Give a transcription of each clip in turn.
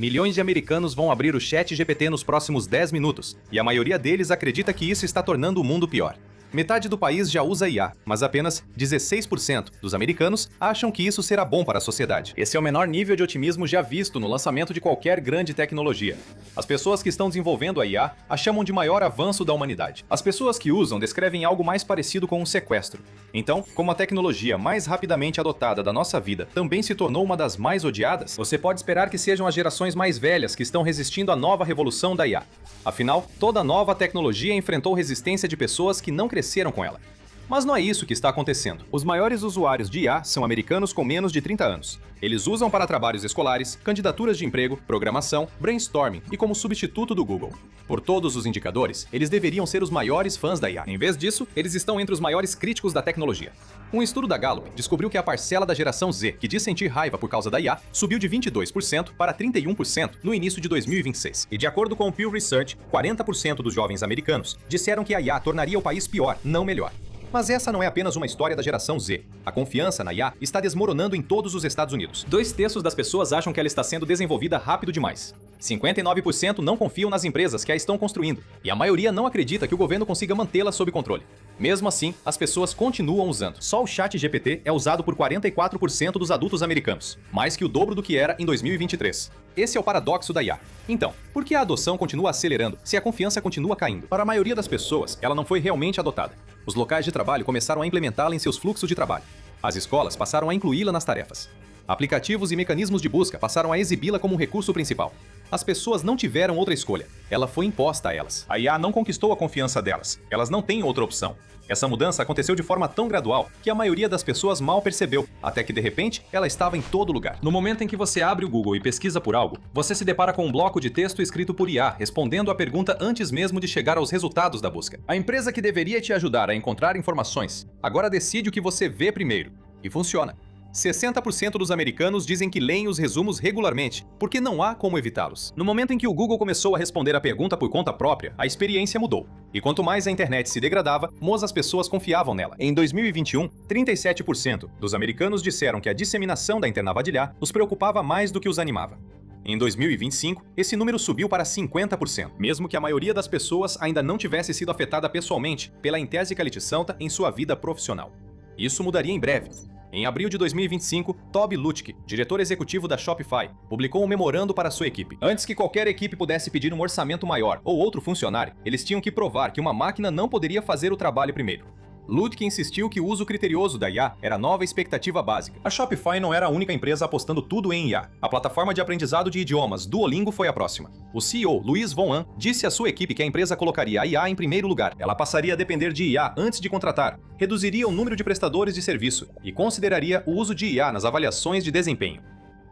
Milhões de americanos vão abrir o ChatGPT nos próximos 10 minutos, e a maioria deles acredita que isso está tornando o mundo pior. Metade do país já usa IA, mas apenas 16% dos americanos acham que isso será bom para a sociedade. Esse é o menor nível de otimismo já visto no lançamento de qualquer grande tecnologia. As pessoas que estão desenvolvendo a IA a chamam de maior avanço da humanidade. As pessoas que usam descrevem algo mais parecido com um sequestro. Então, como a tecnologia mais rapidamente adotada da nossa vida também se tornou uma das mais odiadas, você pode esperar que sejam as gerações mais velhas que estão resistindo à nova revolução da IA. Afinal, toda nova tecnologia enfrentou resistência de pessoas que não cresceram com ela. Mas não é isso que está acontecendo. Os maiores usuários de IA são americanos com menos de 30 anos. Eles usam para trabalhos escolares, candidaturas de emprego, programação, brainstorming e como substituto do Google. Por todos os indicadores, eles deveriam ser os maiores fãs da IA. Em vez disso, eles estão entre os maiores críticos da tecnologia. Um estudo da Gallup descobriu que a parcela da geração Z que diz sentir raiva por causa da IA subiu de 22% para 31% no início de 2026. E de acordo com o Pew Research, 40% dos jovens americanos disseram que a IA tornaria o país pior, não melhor. Mas essa não é apenas uma história da geração Z. A confiança na IA está desmoronando em todos os Estados Unidos. 2/3 das pessoas acham que ela está sendo desenvolvida rápido demais. 59% não confiam nas empresas que a estão construindo. E a maioria não acredita que o governo consiga mantê-la sob controle. Mesmo assim, as pessoas continuam usando. Só o ChatGPT é usado por 44% dos adultos americanos, mais que o dobro do que era em 2023. Esse é o paradoxo da IA. Então, por que a adoção continua acelerando se a confiança continua caindo? Para a maioria das pessoas, ela não foi realmente adotada. Os locais de trabalho começaram a implementá-la em seus fluxos de trabalho. As escolas passaram a incluí-la nas tarefas. Aplicativos e mecanismos de busca passaram a exibi-la como um recurso principal. As pessoas não tiveram outra escolha. Ela foi imposta a elas. A IA não conquistou a confiança delas. Elas não têm outra opção. Essa mudança aconteceu de forma tão gradual que a maioria das pessoas mal percebeu, até que de repente ela estava em todo lugar. No momento em que você abre o Google e pesquisa por algo, você se depara com um bloco de texto escrito por IA, respondendo a pergunta antes mesmo de chegar aos resultados da busca. A empresa que deveria te ajudar a encontrar informações, agora decide o que você vê primeiro. E funciona. 60% dos americanos dizem que leem os resumos regularmente, porque não há como evitá-los. No momento em que o Google começou a responder a pergunta por conta própria, a experiência mudou. E quanto mais a internet se degradava, mais as pessoas confiavam nela. Em 2021, 37% dos americanos disseram que a disseminação da internavalha os preocupava mais do que os animava. Em 2025, esse número subiu para 50%, mesmo que a maioria das pessoas ainda não tivesse sido afetada pessoalmente pela Intésica Litisanta em sua vida profissional. Isso mudaria em breve. Em abril de 2025, Toby Lutke, diretor executivo da Shopify, publicou um memorando para sua equipe. Antes que qualquer equipe pudesse pedir um orçamento maior ou outro funcionário, eles tinham que provar que uma máquina não poderia fazer o trabalho primeiro. Lutke insistiu que o uso criterioso da IA era a nova expectativa básica. A Shopify não era a única empresa apostando tudo em IA. A plataforma de aprendizado de idiomas Duolingo foi a próxima. O CEO, Luiz Von Ahn, disse à sua equipe que a empresa colocaria a IA em primeiro lugar. Ela passaria a depender de IA antes de contratar, reduziria o número de prestadores de serviço e consideraria o uso de IA nas avaliações de desempenho.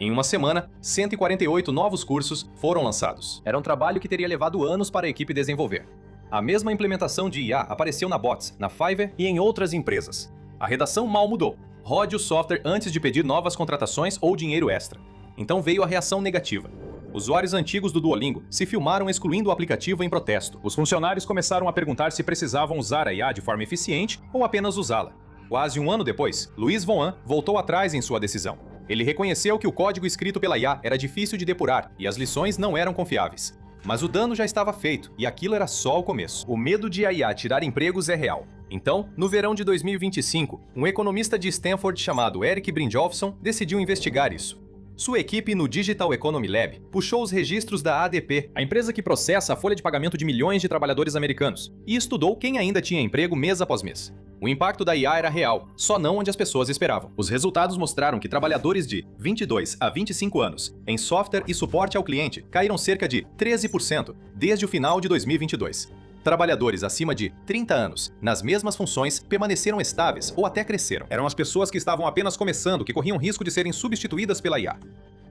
Em uma semana, 148 novos cursos foram lançados. Era um trabalho que teria levado anos para a equipe desenvolver. A mesma implementação de IA apareceu na Bots, na Fiverr e em outras empresas. A redação mal mudou. Rode o software antes de pedir novas contratações ou dinheiro extra. Então veio a reação negativa. Usuários antigos do Duolingo se filmaram excluindo o aplicativo em protesto. Os funcionários começaram a perguntar se precisavam usar a IA de forma eficiente ou apenas usá-la. Quase um ano depois, Luiz Von Ahn voltou atrás em sua decisão. Ele reconheceu que o código escrito pela IA era difícil de depurar e as lições não eram confiáveis. Mas o dano já estava feito, e aquilo era só o começo. O medo de a IA tirar empregos é real. Então, no verão de 2025, um economista de Stanford chamado Eric Brynjolfsson decidiu investigar isso. Sua equipe no Digital Economy Lab puxou os registros da ADP, a empresa que processa a folha de pagamento de milhões de trabalhadores americanos, e estudou quem ainda tinha emprego mês após mês. O impacto da IA era real, só não onde as pessoas esperavam. Os resultados mostraram que trabalhadores de 22 a 25 anos em software e suporte ao cliente caíram cerca de 13% desde o final de 2022. Trabalhadores acima de 30 anos, nas mesmas funções, permaneceram estáveis ou até cresceram. Eram as pessoas que estavam apenas começando que corriam risco de serem substituídas pela IA.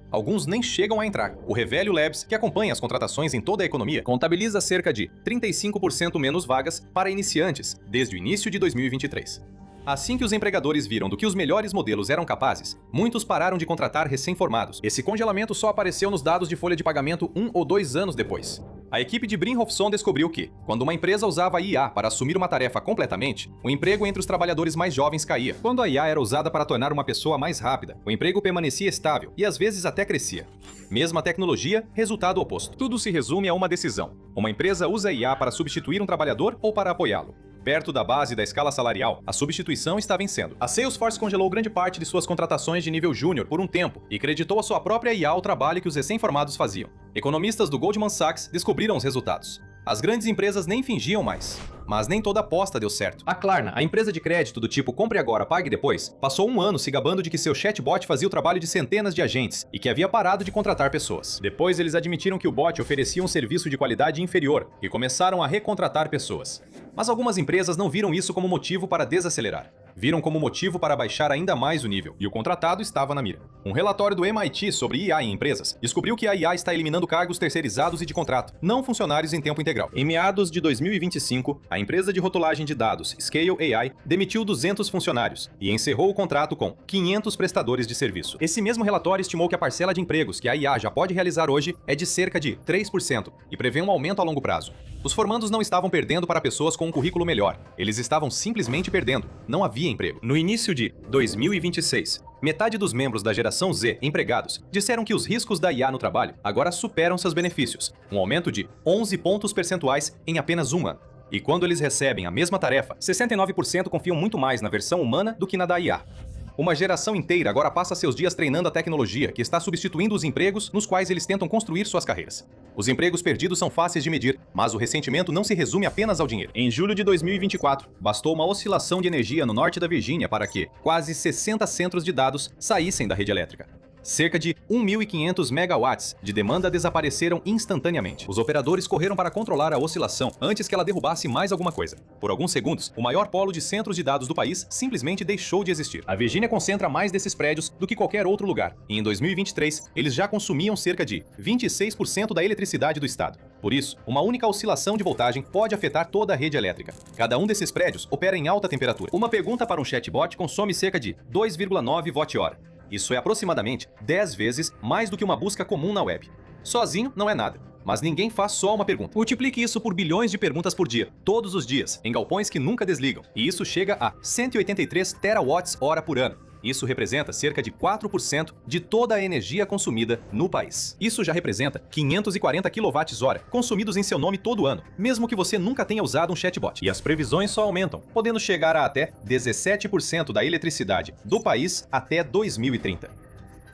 Alguns nem chegam a entrar. O Revelio Labs, que acompanha as contratações em toda a economia, contabiliza cerca de 35% menos vagas para iniciantes desde o início de 2023. Assim que os empregadores viram do que os melhores modelos eram capazes, muitos pararam de contratar recém-formados. Esse congelamento só apareceu nos dados de folha de pagamento 1 ou 2 anos depois. A equipe de Brynjolfsson descobriu que, quando uma empresa usava a IA para assumir uma tarefa completamente, o emprego entre os trabalhadores mais jovens caía. Quando a IA era usada para tornar uma pessoa mais rápida, o emprego permanecia estável e às vezes até crescia. Mesma tecnologia, resultado oposto. Tudo se resume a uma decisão. Uma empresa usa a IA para substituir um trabalhador ou para apoiá-lo. Perto da base da escala salarial, a substituição está vencendo. A Salesforce congelou grande parte de suas contratações de nível júnior por um tempo e creditou a sua própria IA ao trabalho que os recém-formados faziam. Economistas do Goldman Sachs descobriram os resultados. As grandes empresas nem fingiam mais. Mas nem toda aposta deu certo. A Klarna, a empresa de crédito do tipo compre agora, pague depois, passou um ano se gabando de que seu chatbot fazia o trabalho de centenas de agentes e que havia parado de contratar pessoas. Depois eles admitiram que o bot oferecia um serviço de qualidade inferior e começaram a recontratar pessoas. Mas algumas empresas não viram isso como motivo para desacelerar. Viram como motivo para baixar ainda mais o nível, e o contratado estava na mira. Um relatório do MIT sobre IA em empresas descobriu que a IA está eliminando cargos terceirizados e de contrato, não funcionários em tempo integral. Em meados de 2025, a empresa de rotulagem de dados Scale AI demitiu 200 funcionários e encerrou o contrato com 500 prestadores de serviço. Esse mesmo relatório estimou que a parcela de empregos que a IA já pode realizar hoje é de cerca de 3% e prevê um aumento a longo prazo. Os formandos não estavam perdendo para pessoas com um currículo melhor, eles estavam simplesmente perdendo. Não havia emprego. No início de 2026, metade dos membros da geração Z empregados disseram que os riscos da IA no trabalho agora superam seus benefícios, um aumento de 11 pontos percentuais em apenas um ano. E quando eles recebem a mesma tarefa, 69% confiam muito mais na versão humana do que na da IA. Uma geração inteira agora passa seus dias treinando a tecnologia que está substituindo os empregos nos quais eles tentam construir suas carreiras. Os empregos perdidos são fáceis de medir, mas o ressentimento não se resume apenas ao dinheiro. Em julho de 2024, bastou uma oscilação de energia no norte da Virgínia para que quase 60 centros de dados saíssem da rede elétrica. Cerca de 1.500 megawatts de demanda desapareceram instantaneamente. Os operadores correram para controlar a oscilação antes que ela derrubasse mais alguma coisa. Por alguns segundos, o maior polo de centros de dados do país simplesmente deixou de existir. A Virgínia concentra mais desses prédios do que qualquer outro lugar, e em 2023, eles já consumiam cerca de 26% da eletricidade do estado. Por isso, uma única oscilação de voltagem pode afetar toda a rede elétrica. Cada um desses prédios opera em alta temperatura. Uma pergunta para um chatbot consome cerca de 2,9 watt-hora. Isso é aproximadamente 10 vezes mais do que uma busca comum na web. Sozinho não é nada, mas ninguém faz só uma pergunta. Multiplique isso por bilhões de perguntas por dia, todos os dias, em galpões que nunca desligam. E isso chega a 183 terawatts-hora por ano. Isso representa cerca de 4% de toda a energia consumida no país. Isso já representa 540 kWh consumidos em seu nome todo ano, mesmo que você nunca tenha usado um chatbot. E as previsões só aumentam, podendo chegar a até 17% da eletricidade do país até 2030.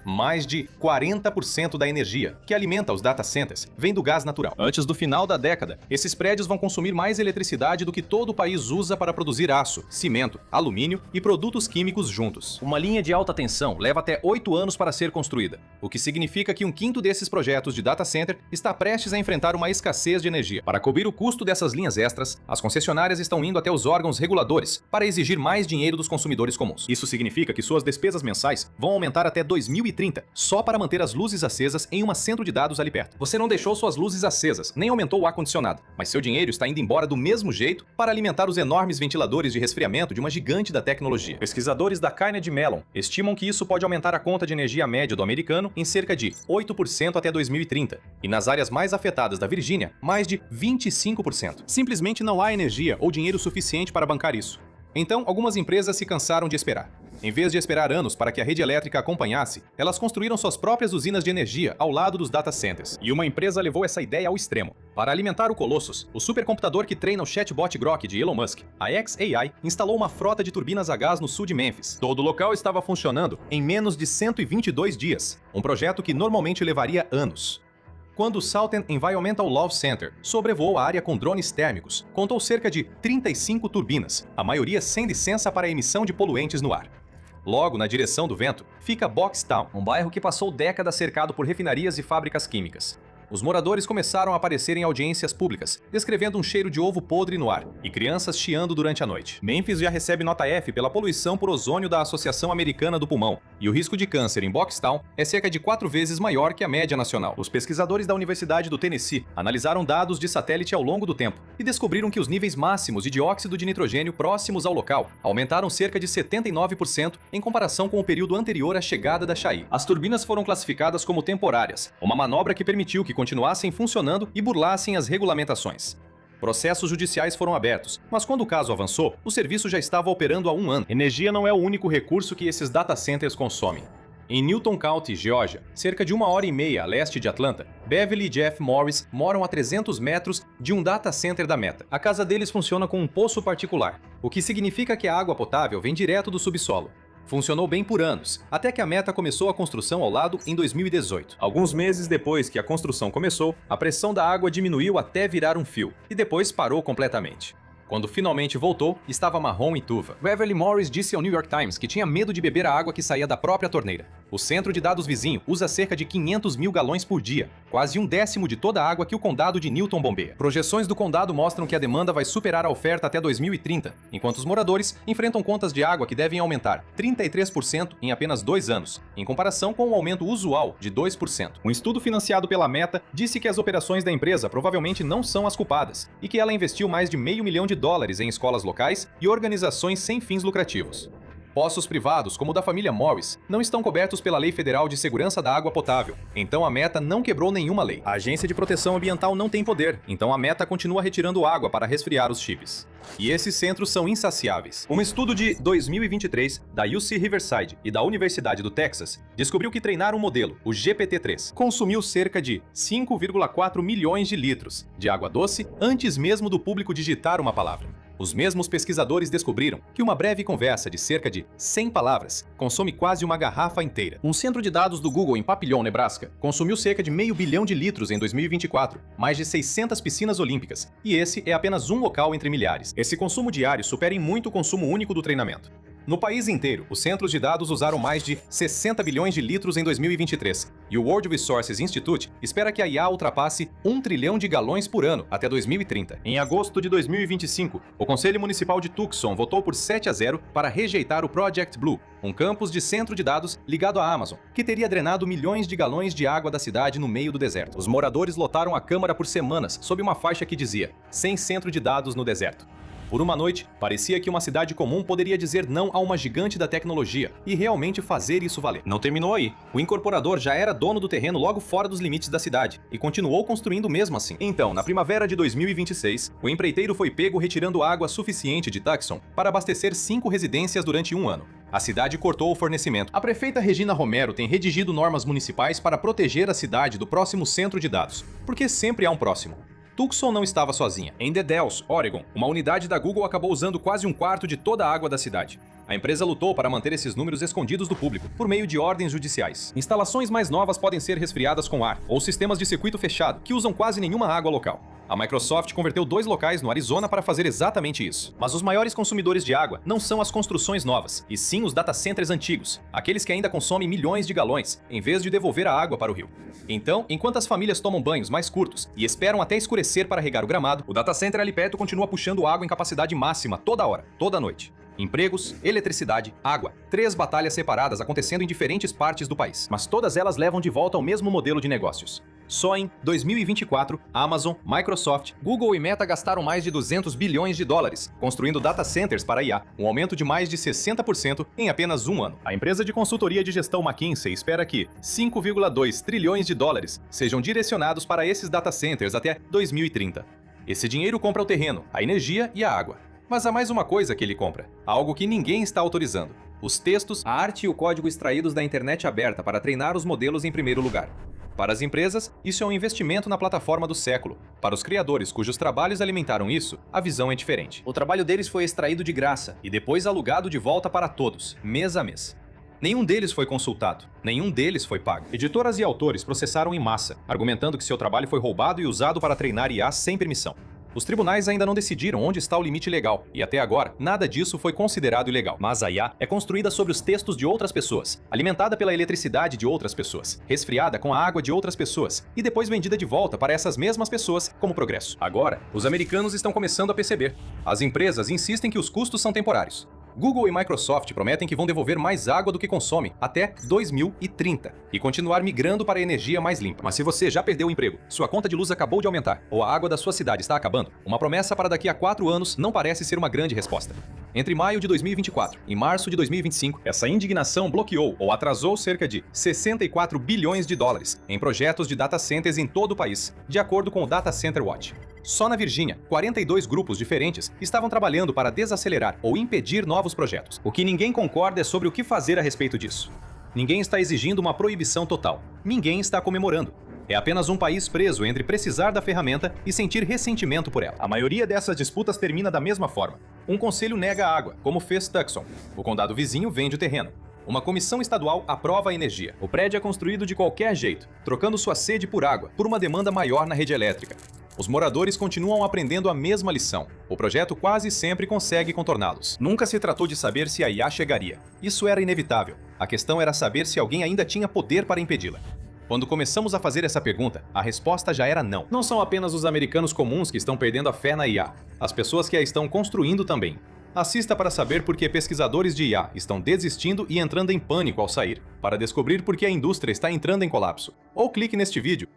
Mais de 40% da energia que alimenta os data centers vem do gás natural. Antes do final da década, esses prédios vão consumir mais eletricidade do que todo o país usa para produzir aço, cimento, alumínio e produtos químicos juntos. Uma linha de alta tensão leva até 8 anos para ser construída, o que significa que um quinto desses projetos de data center está prestes a enfrentar uma escassez de energia. Para cobrir o custo dessas linhas extras, as concessionárias estão indo até os órgãos reguladores para exigir mais dinheiro dos consumidores comuns. Isso significa que suas despesas mensais vão aumentar até 2030, só para manter as luzes acesas em um centro de dados ali perto. Você não deixou suas luzes acesas, nem aumentou o ar-condicionado, mas seu dinheiro está indo embora do mesmo jeito para alimentar os enormes ventiladores de resfriamento de uma gigante da tecnologia. Pesquisadores da Carnegie Mellon estimam que isso pode aumentar a conta de energia média do americano em cerca de 8% até 2030, e nas áreas mais afetadas da Virgínia, mais de 25%. Simplesmente não há energia ou dinheiro suficiente para bancar isso. Então, algumas empresas se cansaram de esperar. Em vez de esperar anos para que a rede elétrica acompanhasse, elas construíram suas próprias usinas de energia ao lado dos data centers. E uma empresa levou essa ideia ao extremo. Para alimentar o Colossus, o supercomputador que treina o chatbot Grok de Elon Musk, a xAI instalou uma frota de turbinas a gás no sul de Memphis. Todo o local estava funcionando em menos de 122 dias, um projeto que normalmente levaria anos. Quando o Southern Environmental Law Center sobrevoou a área com drones térmicos, contou cerca de 35 turbinas, a maioria sem licença para a emissão de poluentes no ar. Logo na direção do vento, fica Box Town, um bairro que passou décadas cercado por refinarias e fábricas químicas. Os moradores começaram a aparecer em audiências públicas, descrevendo um cheiro de ovo podre no ar e crianças chiando durante a noite. Memphis já recebe nota F pela poluição por ozônio da Associação Americana do Pulmão, e o risco de câncer em Boxtown é cerca de 4 vezes maior que a média nacional. Os pesquisadores da Universidade do Tennessee analisaram dados de satélite ao longo do tempo e descobriram que os níveis máximos de dióxido de nitrogênio próximos ao local aumentaram cerca de 79% em comparação com o período anterior à chegada da Chai. As turbinas foram classificadas como temporárias, uma manobra que permitiu que continuassem funcionando e burlassem as regulamentações. Processos judiciais foram abertos, mas quando o caso avançou, o serviço já estava operando há 1 ano. Energia não é o único recurso que esses data centers consomem. Em Newton County, Geórgia, cerca de 1h30 a leste de Atlanta, Beverly e Jeff Morris moram a 300 metros de um data center da Meta. A casa deles funciona com um poço particular, o que significa que a água potável vem direto do subsolo. Funcionou bem por anos, até que a Meta começou a construção ao lado em 2018. Alguns meses depois que a construção começou, a pressão da água diminuiu até virar um fio, e depois parou completamente. Quando finalmente voltou, estava marrom e turva. Beverly Morris disse ao New York Times que tinha medo de beber a água que saía da própria torneira. O centro de dados vizinho usa cerca de 500 mil galões por dia, quase 1/10 de toda a água que o condado de Newton bombeia. Projeções do condado mostram que a demanda vai superar a oferta até 2030, enquanto os moradores enfrentam contas de água que devem aumentar 33% em apenas 2 anos, em comparação com o aumento usual de 2%. Um estudo financiado pela Meta disse que as operações da empresa provavelmente não são as culpadas, e que ela investiu mais de $500 milhão em escolas locais e organizações sem fins lucrativos. Poços privados, como o da família Morris, não estão cobertos pela Lei Federal de Segurança da Água Potável, então a Meta não quebrou nenhuma lei. A Agência de Proteção Ambiental não tem poder, então a Meta continua retirando água para resfriar os chips. E esses centros são insaciáveis. Um estudo de 2023 da UC Riverside e da Universidade do Texas descobriu que treinar um modelo, o GPT-3, consumiu cerca de 5,4 milhões de litros de água doce antes mesmo do público digitar uma palavra. Os mesmos pesquisadores descobriram que uma breve conversa de cerca de 100 palavras consome quase uma garrafa inteira. Um centro de dados do Google em Papillon, Nebraska, consumiu cerca de $500 milhão de litros em 2024, mais de 600 piscinas olímpicas, e esse é apenas um local entre milhares. Esse consumo diário supera em muito o consumo único do treinamento. No país inteiro, os centros de dados usaram mais de 60 bilhões de litros em 2023, e o World Resources Institute espera que a IA ultrapasse 1 trilhão de galões por ano até 2030. Em agosto de 2025, o Conselho Municipal de Tucson votou por 7-0 para rejeitar o Project Blue, um campus de centro de dados ligado à Amazon, que teria drenado milhões de galões de água da cidade no meio do deserto. Os moradores lotaram a Câmara por semanas sob uma faixa que dizia "sem centro de dados no deserto". Por uma noite, parecia que uma cidade comum poderia dizer não a uma gigante da tecnologia e realmente fazer isso valer. Não terminou aí. O incorporador já era dono do terreno logo fora dos limites da cidade e continuou construindo mesmo assim. Então, na primavera de 2026, o empreiteiro foi pego retirando água suficiente de Tucson para abastecer 5 residências durante 1 ano. A cidade cortou o fornecimento. A prefeita Regina Romero tem redigido normas municipais para proteger a cidade do próximo centro de dados, porque sempre há um próximo. Tucson não estava sozinha. Em The Dells, Oregon, uma unidade da Google acabou usando quase 1/4 de toda a água da cidade. A empresa lutou para manter esses números escondidos do público, por meio de ordens judiciais. Instalações mais novas podem ser resfriadas com ar, ou sistemas de circuito fechado, que usam quase nenhuma água local. A Microsoft converteu 2 locais no Arizona para fazer exatamente isso. Mas os maiores consumidores de água não são as construções novas, e sim os data centers antigos, aqueles que ainda consomem milhões de galões, em vez de devolver a água para o rio. Então, enquanto as famílias tomam banhos mais curtos e esperam até escurecer para regar o gramado, o data center ali perto continua puxando água em capacidade máxima toda hora, toda noite. Empregos, eletricidade, água. 3 batalhas separadas acontecendo em diferentes partes do país, mas todas elas levam de volta ao mesmo modelo de negócios. Só em 2024, Amazon, Microsoft, Google e Meta gastaram mais de $200 bilhões construindo data centers para IA, um aumento de mais de 60% em apenas 1 ano. A empresa de consultoria de gestão McKinsey espera que $5,2 trilhões sejam direcionados para esses data centers até 2030. Esse dinheiro compra o terreno, a energia e a água. Mas há mais uma coisa que ele compra, algo que ninguém está autorizando: os textos, a arte e o código extraídos da internet aberta para treinar os modelos em primeiro lugar. Para as empresas, isso é um investimento na plataforma do século. Para os criadores cujos trabalhos alimentaram isso, a visão é diferente. O trabalho deles foi extraído de graça e depois alugado de volta para todos, mês a mês. Nenhum deles foi consultado, nenhum deles foi pago. Editoras e autores processaram em massa, argumentando que seu trabalho foi roubado e usado para treinar IA sem permissão. Os tribunais ainda não decidiram onde está o limite legal, e até agora, nada disso foi considerado ilegal. Mas a IA é construída sobre os textos de outras pessoas, alimentada pela eletricidade de outras pessoas, resfriada com a água de outras pessoas, e depois vendida de volta para essas mesmas pessoas como progresso. Agora, os americanos estão começando a perceber. As empresas insistem que os custos são temporários. Google e Microsoft prometem que vão devolver mais água do que consome até 2030 e continuar migrando para a energia mais limpa. Mas se você já perdeu o emprego, sua conta de luz acabou de aumentar ou a água da sua cidade está acabando, uma promessa para daqui a 4 anos não parece ser uma grande resposta. Entre maio de 2024 e março de 2025, essa indignação bloqueou ou atrasou cerca de 64 bilhões de dólares em projetos de data centers em todo o país, de acordo com o Data Center Watch. Só na Virgínia, 42 grupos diferentes estavam trabalhando para desacelerar ou impedir novos projetos. O que ninguém concorda é sobre o que fazer a respeito disso. Ninguém está exigindo uma proibição total. Ninguém está comemorando. É apenas um país preso entre precisar da ferramenta e sentir ressentimento por ela. A maioria dessas disputas termina da mesma forma. Um conselho nega a água, como fez Tucson. O condado vizinho vende o terreno. Uma comissão estadual aprova a energia. O prédio é construído de qualquer jeito, trocando sua sede por água, por uma demanda maior na rede elétrica. Os moradores continuam aprendendo a mesma lição. O projeto quase sempre consegue contorná-los. Nunca se tratou de saber se a IA chegaria. Isso era inevitável. A questão era saber se alguém ainda tinha poder para impedi-la. Quando começamos a fazer essa pergunta, a resposta já era não. Não são apenas os americanos comuns que estão perdendo a fé na IA. As pessoas que a estão construindo também. Assista para saber por que pesquisadores de IA estão desistindo e entrando em pânico ao sair, para descobrir por que a indústria está entrando em colapso. Ou clique neste vídeo